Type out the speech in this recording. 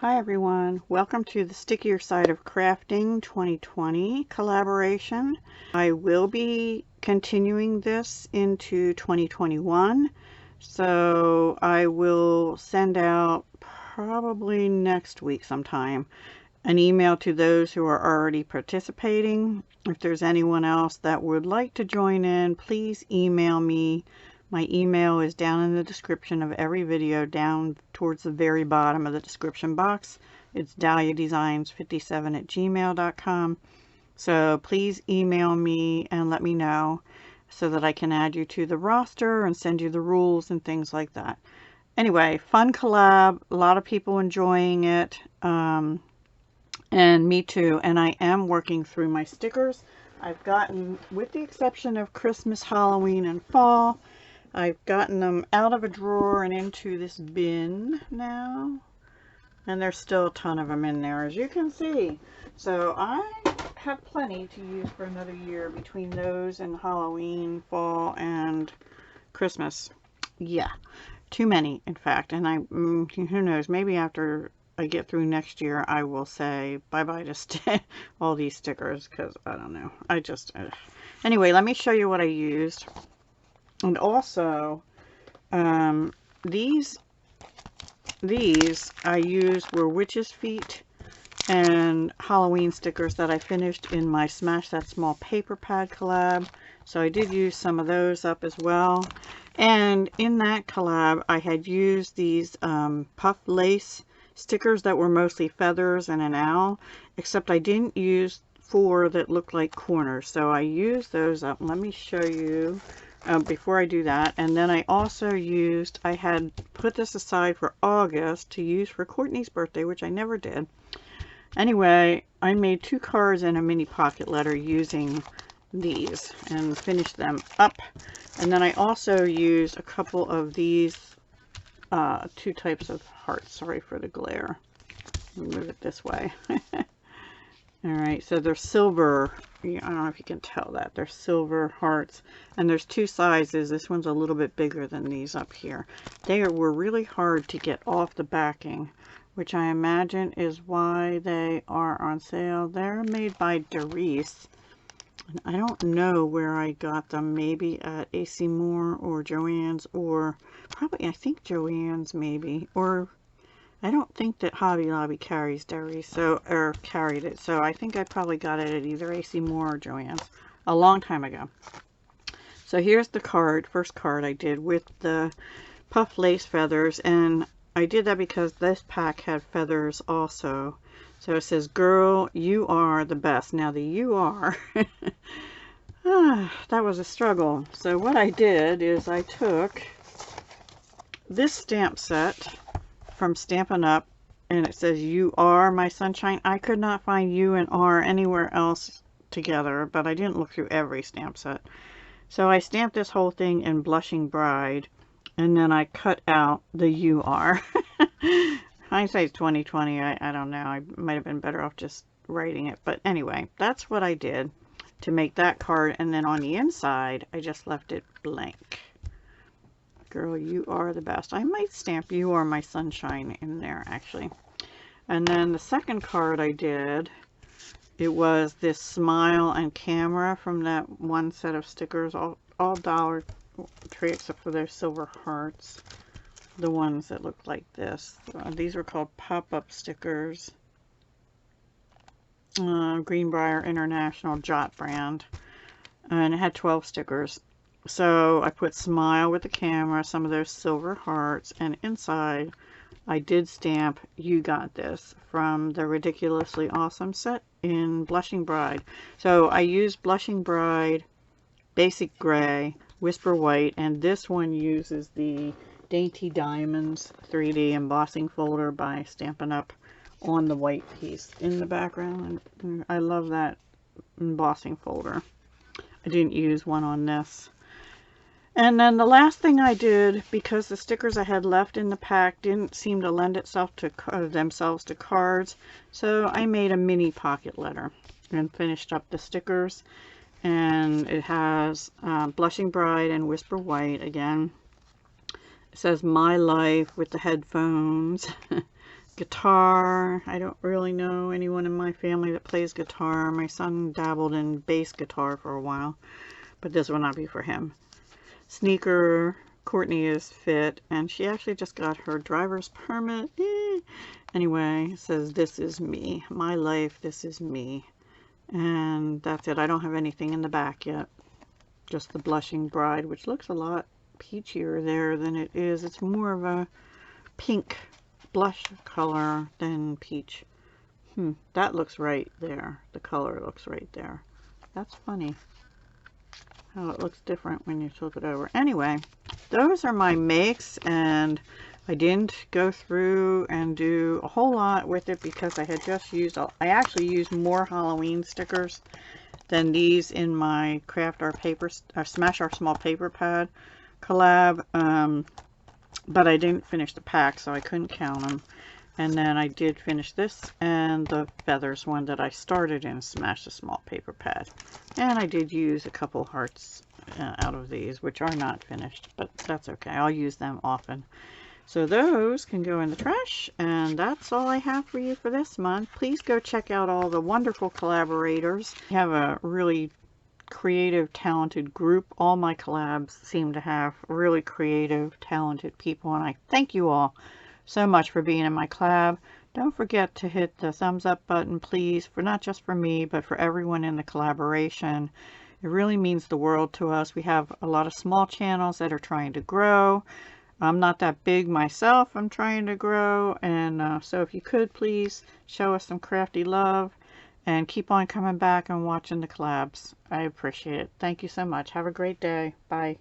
Hi everyone, welcome to the Stickier Side of Crafting 2020 collaboration. I will be continuing this into 2021, so I will send out probably next week sometime an email to those who are already participating. If there's anyone else that would like to join in, please email me. My email is down in the description of every video, down towards the very bottom of the description box. It's dahliadesigns57@gmail.com. So please email me and let me know so that I can add you to the roster and send you the rules and things like that. Anyway, fun collab, a lot of people enjoying it, and me too. And I am working through my stickers. I've gotten, with the exception of Christmas, Halloween, and fall, I've gotten them out of a drawer and into this bin now, and there's still a ton of them in there, as you can see. So I have plenty to use for another year between those and Halloween, fall, and Christmas. Yeah, too many, in fact. And who knows, maybe after I get through next year, I will say bye-bye to all these stickers, because I don't know. I just, anyway, let me show you what I used. And also, these I used were witch's feet and Halloween stickers that I finished in my Smash That Small Paper Pad collab. So I did use some of those up as well. And in that collab, I had used these puff lace stickers that were mostly feathers and an owl, except I didn't use 4 that looked like corners. So I used those up. Let me show you. Before I do that, and then I also used, I had put this aside for August to use for Courtney's birthday, which I never did. Anyway, I made 2 cards and a mini pocket letter using these and finished them up. And then I also used a couple of these 2 types of hearts. Sorry for the glare. Move it this way. Alright, so they're silver. I don't know if you can tell that. They're silver hearts. And there's 2 sizes. This one's a little bit bigger than these up here. They were really hard to get off the backing, which I imagine is why they are on sale. They're made by Doris. And I don't know where I got them. Maybe at AC Moore or Joann's, or probably, I think Joann's maybe. Or I don't think that Hobby Lobby carries Doris, or carried it, so I think I probably got it at either AC Moore or Joann's a long time ago. So here's the card, first card I did with the puff lace feathers, and I did that because this pack had feathers also. So it says, "Girl, you are the best." Now the "you are," that was a struggle. So what I did is I took this stamp set from Stampin' Up, and it says, "You are my sunshine." I could not find "you" and "are" anywhere else together, but I didn't look through every stamp set. So I stamped this whole thing in Blushing Bride, and then I cut out the "you are." Hindsight's 2020. I don't know. I might have been better off just writing it, but anyway, that's what I did to make that card. And then on the inside, I just left it blank. "Girl, you are the best." I might stamp "you are my sunshine" in there, actually. And then the second card I did, it was this smile and camera from that one set of stickers, all Dollar Tree except for their silver hearts. The ones that look like this. These were called pop-up stickers. Greenbrier International Jot brand. And it had 12 stickers. So I put smile with the camera, some of those silver hearts, and inside I did stamp "You got this" from the Ridiculously Awesome set in Blushing Bride. So I used Blushing Bride, Basic Gray, Whisper White, and this one uses the Dainty Diamonds 3D embossing folder by Stampin' Up on the white piece in the background. And I love that embossing folder. I didn't use one on this. And then the last thing I did, because the stickers I had left in the pack didn't seem to lend itself to themselves to cards, so I made a mini pocket letter and finished up the stickers. And it has Blushing Bride and Whisper White again. It says "My Life" with the headphones. Guitar. I don't really know anyone in my family that plays guitar. My son dabbled in bass guitar for a while, but this will not be for him. Sneaker. Courtney is fit, and she actually just got her driver's permit. Anyway, it says, "This is me. My life, this is me." And that's it. I don't have anything in the back yet. Just the Blushing Bride, which looks a lot peachier there than it is. It's more of a pink blush color than peach. That looks right there. The color looks right there. That's funny how it looks different when you flip it over. Anyway, those are my makes, and I didn't go through and do a whole lot with it because I had just used, I actually used more Halloween stickers than these in my Craft Our Paper, or Smash Our Small Paper Pad collab, but I didn't finish the pack, so I couldn't count them. And then I did finish this and the feathers one that I started in Smash the Small Paper Pad. And I did use a couple hearts out of these, which are not finished, but that's okay. I'll use them often. So those can go in the trash, and that's all I have for you for this month. Please go check out all the wonderful collaborators. We have a really creative, talented group. All my collabs seem to have really creative, talented people, and I thank you all so much for being in my collab. Don't forget to hit the thumbs up button, please, for not just for me, but for everyone in the collaboration. It really means the world to us. We have a lot of small channels that are trying to grow. I'm not that big myself. I'm trying to grow, and so if you could please show us some crafty love and keep on coming back and watching the collabs. I appreciate it. Thank you so much. Have a great day. Bye.